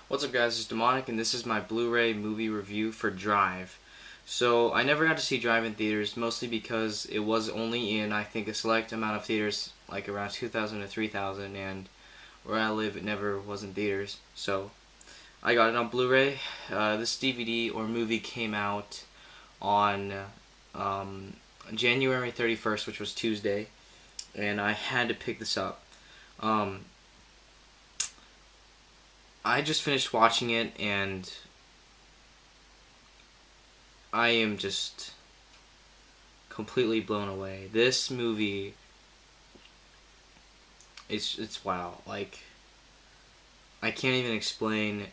What's up guys, it's Demonic and this is my Blu-ray movie review for Drive. So I never got to see Drive in theaters, mostly because it was only in, I think, a select amount of theaters, like around 2,000 to 3,000, and where I live it never was in theaters. So I got it on Blu-ray. This DVD or movie came out on January 31st, which was Tuesday, and I had to pick this up. I just finished watching it and I am just completely blown away. This movie it's wow. Like, I can't even explain.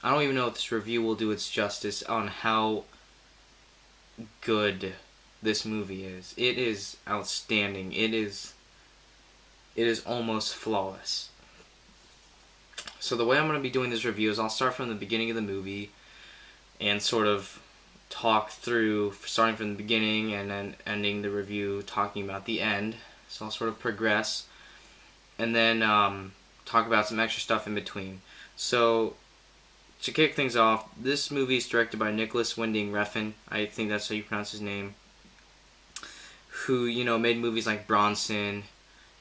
I don't even know if this review will do its justice on how good this movie is. It is outstanding. It is almost flawless. So the way I'm going to be doing this review is I'll start from the beginning of the movie and sort of talk through, starting from the beginning and then ending the review talking about the end. So I'll sort of progress and then talk about some extra stuff in between. So to kick things off, this movie is directed by Nicholas Winding Refn. I think that's how you pronounce his name. Who, made movies like Bronson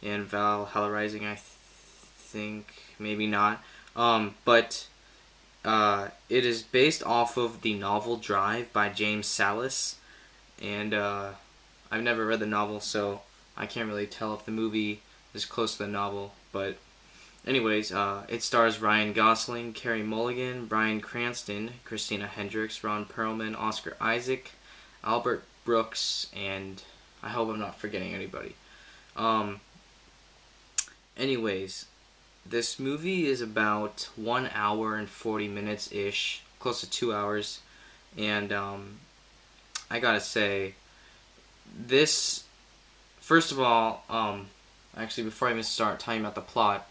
and Valhalla Rising, I think. Maybe not. But it is based off of the novel Drive by James Salas. And I've never read the novel, so I can't really tell if the movie is close to the novel. But anyways, it stars Ryan Gosling, Carey Mulligan, Bryan Cranston, Christina Hendricks, Ron Perlman, Oscar Isaac, Albert Brooks, and I hope I'm not forgetting anybody. Anyways, this movie is about 1 hour and 40 minutes-ish, close to 2 hours, and I gotta say, this, first of all, actually before I even start talking about the plot,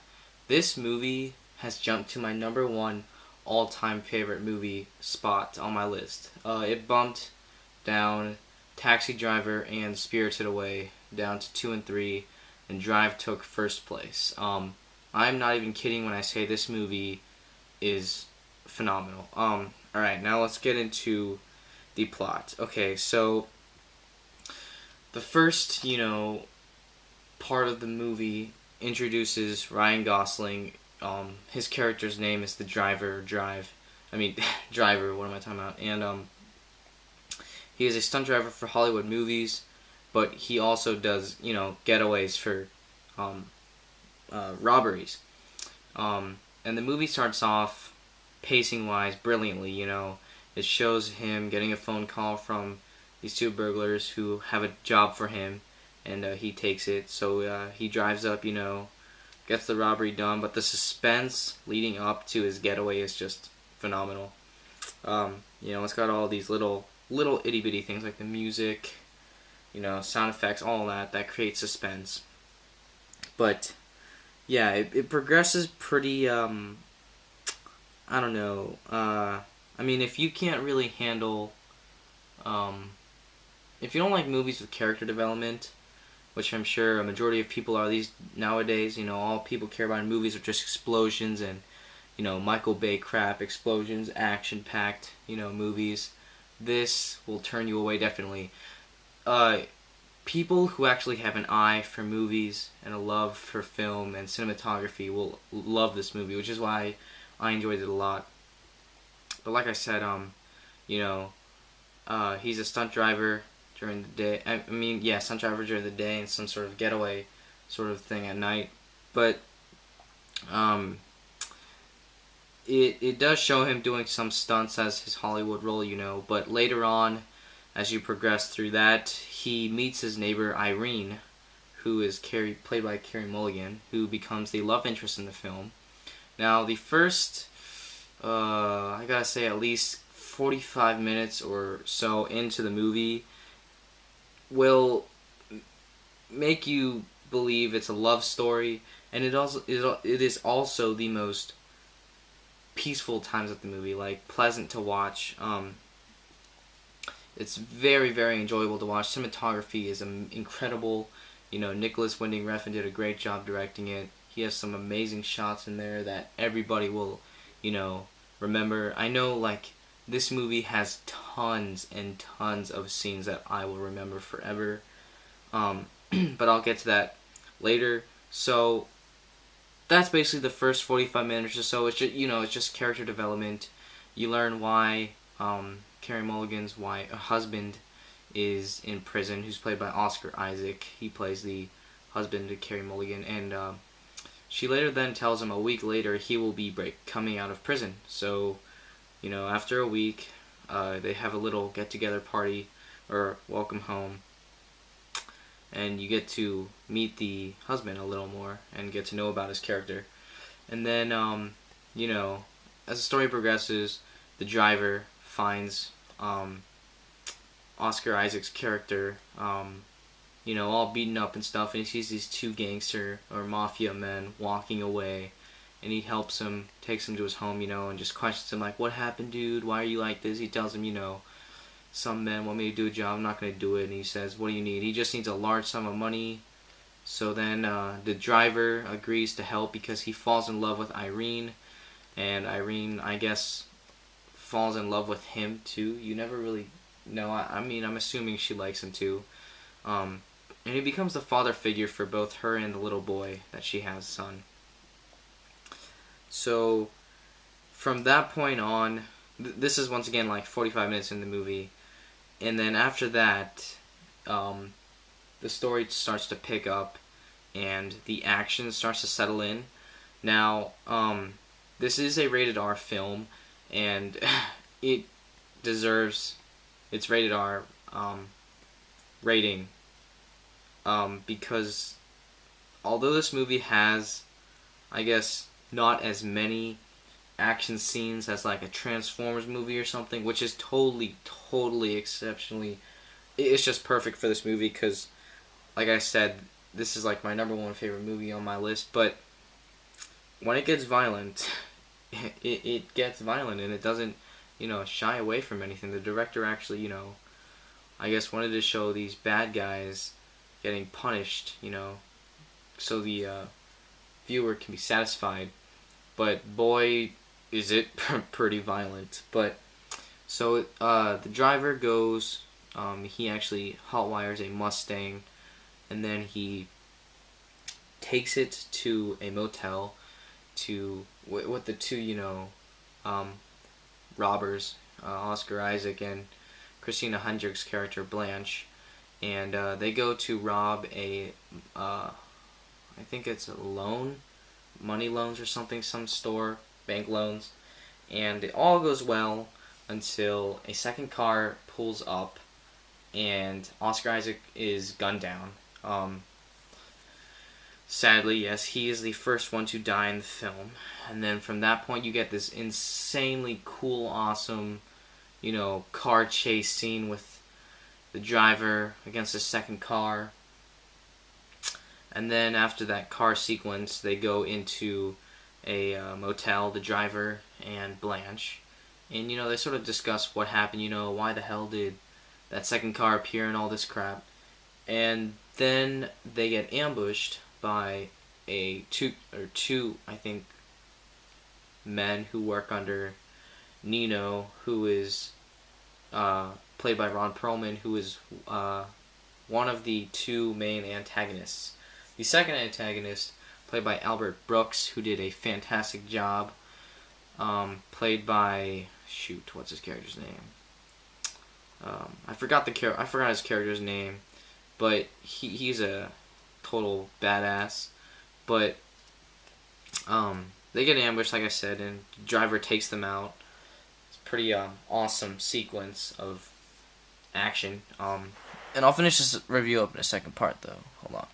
this movie has jumped to my #1 all-time favorite movie spot on my list. It bumped down Taxi Driver and Spirited Away down to 2 and 3, and Drive took first place. I'm not even kidding when I say this movie is phenomenal. Alright, now let's get into the plot. Okay, so the first, part of the movie introduces Ryan Gosling. His character's name is the Driver, Driver, what am I talking about? And he is a stunt driver for Hollywood movies, but he also does, getaways for robberies. And the movie starts off pacing-wise brilliantly. It shows him getting a phone call from these two burglars who have a job for him, and he takes it. So he drives up, gets the robbery done, but the suspense leading up to his getaway is just phenomenal. It's got all these little itty-bitty things like the music, sound effects, all that creates suspense. But yeah, it progresses pretty, I don't know, if you can't really handle, if you don't like movies with character development, which I'm sure a majority of people are these nowadays, all people care about in movies are just explosions and, Michael Bay crap, explosions, action-packed, movies, this will turn you away definitely. People who actually have an eye for movies and a love for film and cinematography will love this movie, which is why I enjoyed it a lot. But like I said, he's a stunt driver during the day. Stunt driver during the day and some sort of getaway sort of thing at night. But it does show him doing some stunts as his Hollywood role, but later on, as you progress through that, he meets his neighbor Irene, who is played by Carey Mulligan, who becomes the love interest in the film. Now, the first, I gotta say, at least 45 minutes or so into the movie will make you believe it's a love story, and it is also the most peaceful times of the movie, like pleasant to watch. It's very, very enjoyable to watch. Cinematography is incredible. Nicholas Winding Refn did a great job directing it. He has some amazing shots in there that everybody will, remember. I know, like, this movie has tons and tons of scenes that I will remember forever. But I'll get to that later. So that's basically the first 45 minutes or so. It's just, it's just character development. You learn why Carey Mulligan's husband is in prison, who's played by Oscar Isaac. He plays the husband of Carey Mulligan, and she later then tells him a week later he will be coming out of prison. So, after a week, they have a little get-together party, or welcome home, and you get to meet the husband a little more and get to know about his character. And then, as the story progresses, the driver finds Oscar Isaac's character, all beaten up and stuff, and he sees these two gangster or mafia men walking away, and he helps him, takes him to his home, and just questions him, like, what happened, dude? Why are you like this? He tells him, some men want me to do a job, I'm not going to do it, and he says, what do you need? He just needs a large sum of money. So then the driver agrees to help because he falls in love with Irene, and Irene, I guess, falls in love with him too. You never really know. I'm assuming she likes him too. And he becomes the father figure for both her and the little boy that she has, son. So from that point on, this is once again like 45 minutes in the movie, and then after that, the story starts to pick up and the action starts to settle in. Now, this is a rated R film, and it deserves its rated R rating, because although this movie has, I guess, not as many action scenes as like a Transformers movie or something, which is totally exceptionally, it's just perfect for this movie because, like I said, this is like my #1 favorite movie on my list. But when it gets violent, it gets violent, and it doesn't, shy away from anything. The director actually, I guess wanted to show these bad guys getting punished, so the viewer can be satisfied. But boy, is it pretty violent. But so the driver goes, he actually hotwires a Mustang, and then he takes it to a motel to with the two, robbers, Oscar Isaac and Christina Hendricks' character Blanche, and they go to rob a, I think it's a money loans or something, some store, bank loans, and it all goes well until a second car pulls up, and Oscar Isaac is gunned down. Sadly, yes, he is the first one to die in the film. And then from that point, you get this insanely cool, awesome, car chase scene with the driver against the second car. And then after that car sequence, they go into a motel, the driver and Blanche. And, they sort of discuss what happened, why the hell did that second car appear and all this crap. And then they get ambushed by two, I think, men who work under Nino, who is played by Ron Perlman, who is one of the two main antagonists. The second antagonist, played by Albert Brooks, who did a fantastic job, played by, what's his character's name? I forgot his character's name, but he's a total badass. But they get ambushed, like I said, and the driver takes them out. It's a pretty awesome sequence of action. And I'll finish this review up in a second part, though. Hold on.